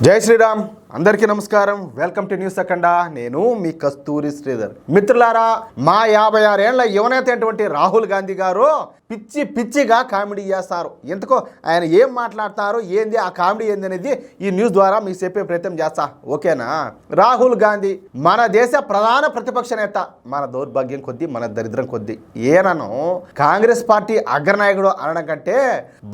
జై శ్రీరామ్. అందరికీ నమస్కారం. వెల్కమ్ టు న్యూస్ అఖండ. నేను మీ కస్తూరి శ్రీధర్. మిత్రులారా, మా 56 ఏళ్ల యువనేత అయినటువంటి రాహుల్ గాంధీ గారు పిచ్చిగా కామెడీ చేస్తారు. ఎందుకో ఆయన ఏం మాట్లాడతారు, ఏంది ఆ కామెడీ ఏంది అనేది ఈ న్యూస్ ద్వారా మీకు చెప్పే ప్రయత్నం చేస్తా. ఓకేనా? రాహుల్ గాంధీ మన దేశ ప్రధాన ప్రతిపక్ష నేత. మన దౌర్భాగ్యం కొద్దీ, మన దరిద్రం కొద్దీ ఈయనను కాంగ్రెస్ పార్టీ అగ్రనాయకుడు అనడం కంటే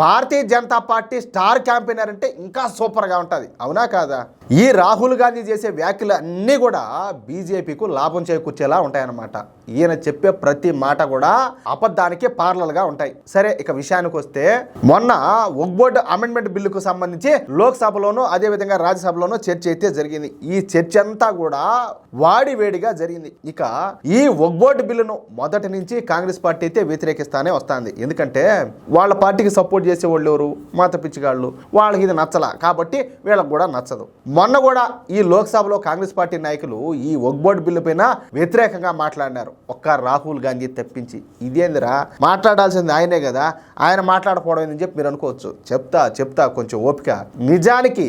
Bharatiya Janata party star campaigner అంటే ఇంకా సూపర్గా ఉంటుంది. అవునా కాదా? ఈ రాహుల్ గాంధీ చేసే వ్యాఖ్యలు అన్నీ కూడా బీజేపీకు లాభం చేకూర్చేలా ఉంటాయన్నమాట. ఈయన చెప్పే ప్రతి మాట కూడా అబద్ధానికి పార్లల్గా ఉంటాయి. సరే, ఇక విషయానికి వస్తే, మొన్న వక్ఫ్ బోర్డు అమెండ్మెంట్ బిల్లుకు సంబంధించి లోక్సభలోనూ అదేవిధంగా రాజ్యసభలోనూ చర్చ అయితే జరిగింది. ఈ చర్చ అంతా కూడా వాడివేడిగా జరిగింది. ఇక ఈ వక్ఫ్ బోర్డు బిల్లును మొదటి నుంచి కాంగ్రెస్ పార్టీ అయితే వ్యతిరేకిస్తానే వస్తుంది. ఎందుకంటే వాళ్ళ పార్టీకి సపోర్ట్ చేసే వాళ్ళు ఎవరు? మత పిచ్చిగాళ్ళు. వాళ్ళకి ఇది నచ్చలా కాబట్టి వీళ్ళకి కూడా నచ్చదు. మొన్న కూడా ఈ లోక్సభలో కాంగ్రెస్ పార్టీ నాయకులు ఈ వక్ఫ్ బోర్డు బిల్లు పైన వ్యతిరేకంగా మాట్లాడినారు, ఒక్క రాహుల్ గాంధీ తప్పించి. ఇదేందిరా, మాట్లాడాల్సింది ఆయనే కదా, ఆయన మాట్లాడకపోవడం అని చెప్పి మీరు అనుకోవచ్చు. చెప్తా కొంచెం ఓపిక. నిజానికి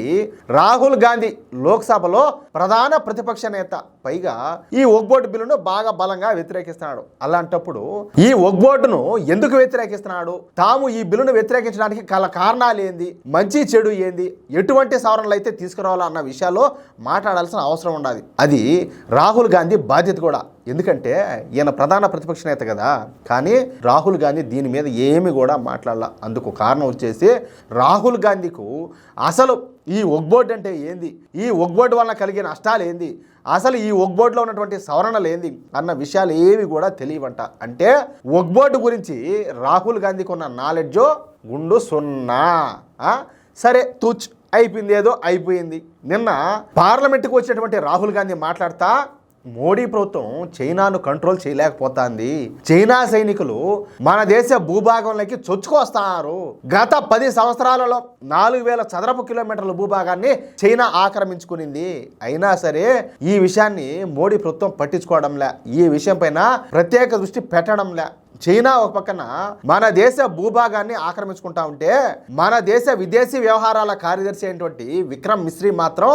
రాహుల్ గాంధీ లోక్సభలో ప్రధాన ప్రతిపక్ష నేత, పైగా ఈ వక్ఫ్ బోర్డు బిల్లును బాగా బలంగా వ్యతిరేకిస్తున్నాడు. అలాంటప్పుడు ఈ వక్ఫ్ బోర్డును ఎందుకు వ్యతిరేకిస్తున్నాడు, తాము ఈ బిల్లును వ్యతిరేకించడానికి గల కారణాలు ఏంది, మంచి చెడు ఏంది, ఎటువంటి సవరణలు అయితే తీసుకురావాలో అన్న విషయాల్లో మాట్లాడాల్సిన అవసరం ఉండాలి. అది రాహుల్ గాంధీ బాధ్యత కూడా. ఎందుకంటే ఈయన ప్రధాన ప్రతిపక్ష నేత కదా. కానీ రాహుల్ గాంధీ దీని మీద ఏమి కూడా మాట్లాడాల. అందుకు కారణం వచ్చేసి రాహుల్ గాంధీకు అసలు ఈ వక్ఫ్ బోర్డు అంటే ఏంది, ఈ వక్ఫ్ బోర్డు వలన కలిగే నష్టాలు ఏంది, అసలు ఈ వక్ఫ్ బోర్డులో ఉన్నటువంటి సవరణలు ఏంది అన్న విషయాలు ఏవి కూడా తెలియవంట. అంటే వక్ఫ్ బోర్డు గురించి రాహుల్ గాంధీకి ఉన్న నాలెడ్జో గుండు సున్నా. సరే, తూచ్ అయిపోయింది, ఏదో అయిపోయింది. నిన్న పార్లమెంటుకు వచ్చినటువంటి రాహుల్ గాంధీ మాట్లాడతా, మోడీ ప్రభుత్వం చైనాను కంట్రోల్ చేయలేకపోతుంది, చైనా సైనికులు మన దేశ భూభాగంలోకి చొచ్చుకొస్తున్నారు, గత 10 సంవత్సరాలలో 4000 చదరపు కిలోమీటర్ల భూభాగాన్ని చైనా ఆక్రమించుకునింది. అయినా సరే ఈ విషయాన్ని మోడీ ప్రభుత్వం పట్టించుకోవడంలే, ఈ విషయం పైన ప్రత్యేక దృష్టి పెట్టడంలే. చైనా ఒక పక్కన మన దేశ భూభాగాన్ని ఆక్రమించుకుంటా ఉంటే, మన దేశ విదేశీ వ్యవహారాల కార్యదర్శి అయినటువంటి విక్రమ్ మిశ్రీ మాత్రం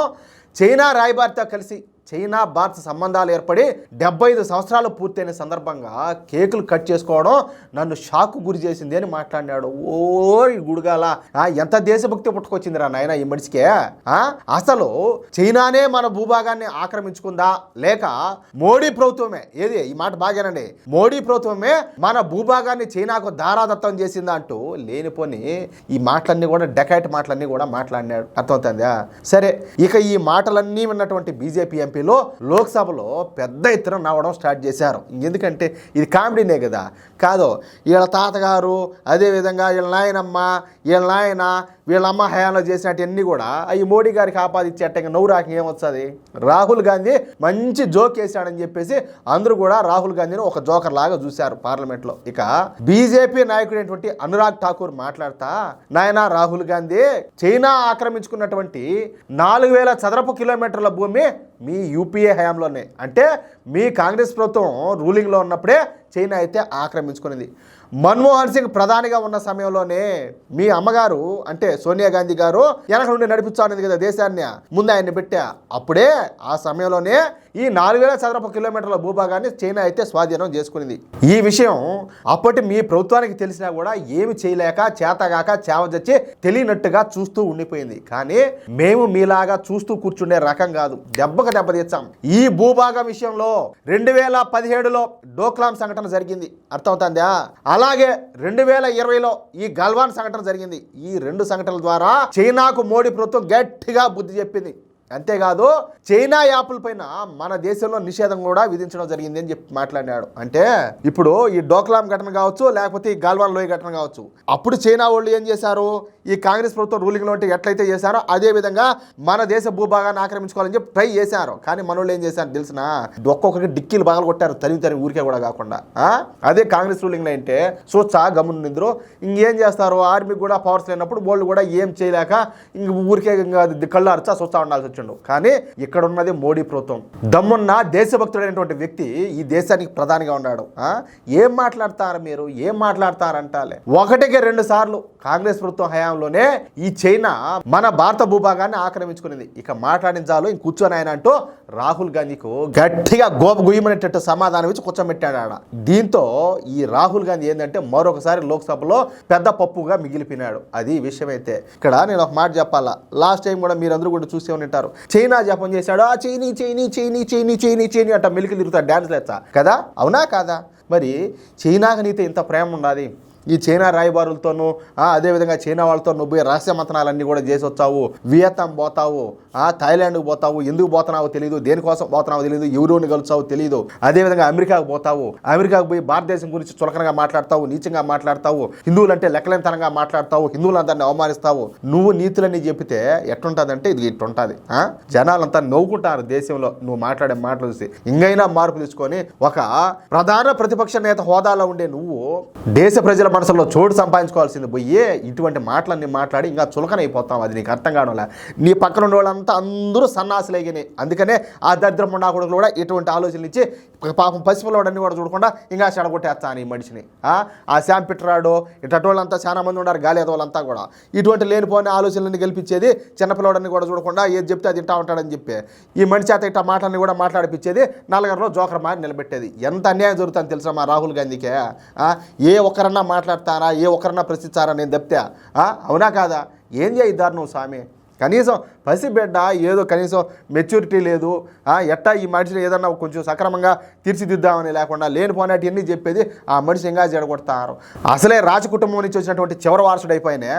చైనా రాయబారితో కలిసి చైనా భారత సంబంధాలు ఏర్పడి 75 సంవత్సరాలు పూర్తయిన సందర్భంగా కేకులు కట్ చేసుకోవడం నన్ను షాకు గురి చేసింది అని మాట్లాడినాడు. ఓ గుడిగాల, ఎంత దేశభక్తి పుట్టుకొచ్చిందిరా నాయన ఈ మనిషికే. అసలు చైనానే మన భూభాగాన్ని ఆక్రమించుకుందా, లేక మోడీ ప్రభుత్వమే, ఏది ఈ మాట బాగానండి, మోడీ ప్రభుత్వమే మన భూభాగాన్ని చైనాకు దారాదత్తం చేసిందా అంటూ లేనిపోని ఈ మాటలన్నీ కూడా డెకైట్ మాటలన్నీ కూడా మాట్లాడినాడు. అర్థమవుతుందా? సరే, ఇక ఈ మాటలన్నీ ఉన్నటువంటి బీజేపీ ఎంపీలో లోక్సభలో పెద్ద ఎత్తున నవ్వడం స్టార్ట్ చేశారు. ఎందుకంటే ఇది కామెడీనే కదా. కాదు, వీళ్ళ తాతగారు, అదేవిధంగా వీళ్ళ నాయనమ్మ, వీళ్ళ నాయన, వీళ్ళ అమ్మ హయాంలో చేసినట్టన్నీ కూడా అవి మోడీ గారికి ఆపాదించేట నవ్వు రాక ఏమొస్తుంది. రాహుల్ గాంధీ మంచి జోక్ వేసాడని చెప్పేసి అందరూ కూడా రాహుల్ గాంధీని ఒక జోకర్ లాగా చూశారు పార్లమెంట్లో. ఇక బీజేపీ నాయకుడైనటువంటి అనురాగ్ ఠాకూర్ మాట్లాడతా, నాయన రాహుల్ గాంధీ, చైనా ఆక్రమించుకున్నటువంటి 4000 చదరపు కిలోమీటర్ల భూమి మీ యూపీఏ హయాంలోనే, అంటే మీ కాంగ్రెస్ ప్రభుత్వం రూలింగ్లో ఉన్నప్పుడే చైనా అయితే ఆక్రమించుకునేది. మన్మోహన్ సింగ్ ప్రధానిగా ఉన్న సమయంలోనే మీ అమ్మగారు అంటే సోనియా గాంధీ గారు వెనక నుండి నడిపించాలనేది కదా దేశాన్ని, ముందు ఆయన్ని పెట్టా. అప్పుడే ఆ సమయంలోనే ఈ 4000 చదరపు కిలోమీటర్ల భూభాగాన్ని చైనా అయితే స్వాధీనం చేసుకునేది. ఈ విషయం అప్పటి మీ ప్రభుత్వానికి తెలిసినా కూడా ఏమి చేయలేక, చేతగాక, చేవజచ్చి తెలియనట్టుగా చూస్తూ ఉండిపోయింది. కానీ మేము మీలాగా చూస్తూ కూర్చుండే రకం కాదు, దెబ్బకు దెబ్బ తెచ్చాం. ఈ భూభాగం విషయంలో 2017లో డోక్లాం సంఘటన జరిగింది. అర్థమవుతుందా? అలాగే 2020లో ఈ గల్వాన్ సంఘటన జరిగింది. ఈ 2 సంఘటనల ద్వారా చైనాకు మోడీ ప్రభుత్వం గట్టిగా బుద్ధి చెప్పింది. అంతేకాదు, చైనా యాప్ల పైన మన దేశంలో నిషేధం కూడా విధించడం జరిగింది అని చెప్పి మాట్లాడినాడు. అంటే ఇప్పుడు ఈ డోక్లాం ఘటన కావచ్చు, లేకపోతే ఈ గాల్వాన్ లోయ ఘటన కావచ్చు, అప్పుడు చైనా వాళ్ళు ఏం చేశారు, ఈ కాంగ్రెస్ ప్రభుత్వం రూలింగ్లో ఉంటే ఎట్లయితే చేశారో అదే విధంగా మన దేశ భూభాగాన్ని ఆక్రమించుకోవాలని చెప్పి ట్రై చేశారు. కానీ మన వాళ్ళు ఏం చేశారు తెలిసిన, ఒక్కొక్కరికి డిక్కీలు బాగా కొట్టారు, తరిమి ఊరికే కూడా కాకుండా. అదే కాంగ్రెస్ రూలింగ్లో అంటే సోచా గమనిందరు, ఇంకేం చేస్తారు, ఆర్మీకి కూడా పవర్స్ లేనప్పుడు వాళ్ళు కూడా ఏం చేయలేక ఇంక ఊరికే కళ్ళు అరచా చూస్తూ ఉండాల్సి వచ్చింది. చేసిండు. కానీ ఇక్కడ ఉన్నది మోడీ ప్రభుత్వం. దమ్మున్న దేశభక్తుడైనటువంటి వ్యక్తి ఈ దేశానికి ప్రధానిగా ఉన్నాడు. ఏం మాట్లాడతారు మీరు, ఏం మాట్లాడతారంటాలే. 1-2 సార్లు కాంగ్రెస్ ప్రభుత్వం హయాంలోనే ఈ చైనా మన భారత భూభాగాన్ని ఆక్రమించుకునేది. ఇక మాట్లాడించాలో ఇంక కూర్చొని ఆయన అంటూ రాహుల్ గాంధీకు గట్టిగా గుయ్యమనేటట్టు సమాధానం ఇచ్చి కూర్చోబెట్టాడు ఆడ. దీంతో ఈ రాహుల్ గాంధీ ఏంటంటే మరొకసారి లోక్సభలో పెద్ద పప్పుగా మిగిలిపోయినాడు. అది విషయం అయితే ఇక్కడ నేను ఒక మాట చెప్పాలా. లాస్ట్ టైం కూడా మీరందరూ కూడా చూసే ఉంటారు. చైనా జపం చేశాడు, చైనీ చైనీ చైనీ చైనీ చైనీ చైనీ అంట మెలికి తిరుగుతాడు, డ్యాన్స్ లేచా కదా, అవునా కాదా? మరి చైనాకి నీతో ఇంత ప్రేమ ఉన్నది. ఈ చైనా రాయబారులతోనూ అదేవిధంగా చైనా వాళ్ళతో నువ్వు రహస్య మంతనాలన్నీ కూడా చేసి వచ్చావు. వియత్నాం పోతావు, థాయిలాండ్కి పోతావు, ఎందుకు పోతున్నావో తెలియదు, దేనికోసం పోతున్నావో తెలియదు, ఎవరోని కలుస్తావో తెలియదు. అదేవిధంగా అమెరికాకు పోతావు, అమెరికాకు పోయి భారతదేశం గురించి చులకనగా మాట్లాడతావు, నీచంగా మాట్లాడతావు, హిందువులంటే లెక్కలేనితనంగా మాట్లాడతావు, హిందువులందరినీ అవమానిస్తావు. నువ్వు నీతులన్నీ చెప్తే ఎట్టుంటుందంటే ఇది ఇట్టుంటుంది. జనాలంతా నవ్వుకుంటారు దేశంలో నువ్వు మాట్లాడే మాటలు చూసి. ఇంకైనా మార్పు తీసుకొని ఒక ప్రధాన ప్రతిపక్ష నేత హోదాలో ఉండే నువ్వు దేశ ప్రజల మనసులో చోటు సంపాదించుకోవాల్సింది పోయి ఇటువంటి మాటలన్నీ మాట్లాడి ఇంకా చులకనైపోతాం. అది నీకు అర్థం కావడంలే. నీ పక్కన ఉన్న వాళ్ళంతా అందరూ సన్నాసులైగినాయి. అందుకనే ఆ దరిద్రం ఉన్న కొడుకులు కూడా ఇటువంటి ఆలోచనలు ఇచ్చి పాపం పసిపిల్లవాడన్నీ కూడా చూడకుండా ఇంకా చెడగొట్టేస్తాను ఈ మనిషిని. ఆ శామ్ పిట్రాడు ఇటువంటి వాళ్ళంతా చాలా మంది ఉన్నారు, గాలి వాళ్ళంతా కూడా ఇటువంటి లేనిపోయిన ఆలోచనలన్నీ గెలిపించేది. చిన్నపిల్లవాడని కూడా చూడకుండా ఏది చెప్తే అది తింటా ఉంటాడని చెప్పి ఈ మనిషి చేత ఇట్లా మాటలని కూడా మాట్లాడిపించేది. నలుగురిలో జోకర్ మారి నిలబెట్టేది. ఎంత అన్యాయం జరుగుతుందని తెలుసా మా రాహుల్ గాంధీకే? ఏ ఒక్కరన్నా మాట్లాడతారా, ఏ ఒక్కరన్నా ప్రశ్నిస్తారా నేను చెప్తే? అవునా కాదా? ఏం చేయిద్దారు నువ్వు స్వామి? కనీసం పసిబిడ్డ ఏదో కనీసం మెచ్యూరిటీ లేదు, ఎట్టా ఈ మనిషిని ఏదన్నా కొంచెం సక్రమంగా తీర్చిదిద్దామని లేకుండా లేనిపోయినట్టు ఎన్ని చెప్పేది ఆ మనిషి ఇంకా జడగొడతారు. అసలే రాజ కుటుంబం నుంచి వచ్చినటువంటి చివరి వారసుడు అయిపోయినా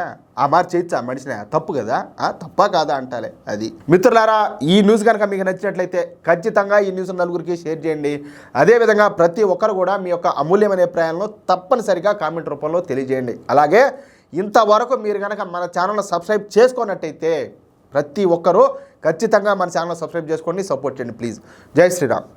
ఆ మరి చేయొచ్చు ఆ మనిషిని? తప్పు కదా? తప్పా కాదా అంటాలే. అది మిత్రులారా, ఈ న్యూస్ కనుక మీకు నచ్చినట్లయితే ఖచ్చితంగా ఈ న్యూస్ నలుగురికి షేర్ చేయండి. అదేవిధంగా ప్రతి ఒక్కరు కూడా మీ యొక్క అమూల్యమైన అభిప్రాయాలను తప్పనిసరిగా కామెంట్ రూపంలో తెలియజేయండి. అలాగే ఇంతవరకు మీరు కనుక మన ఛానల్ని సబ్స్క్రైబ్ చేసుకున్నట్టయితే ప్రతి ఒక్కరూ ఖచ్చితంగా మన ఛానల్ సబ్స్క్రైబ్ చేసుకోండి, సపోర్ట్ చేయండి ప్లీజ్. జై శ్రీరామ్.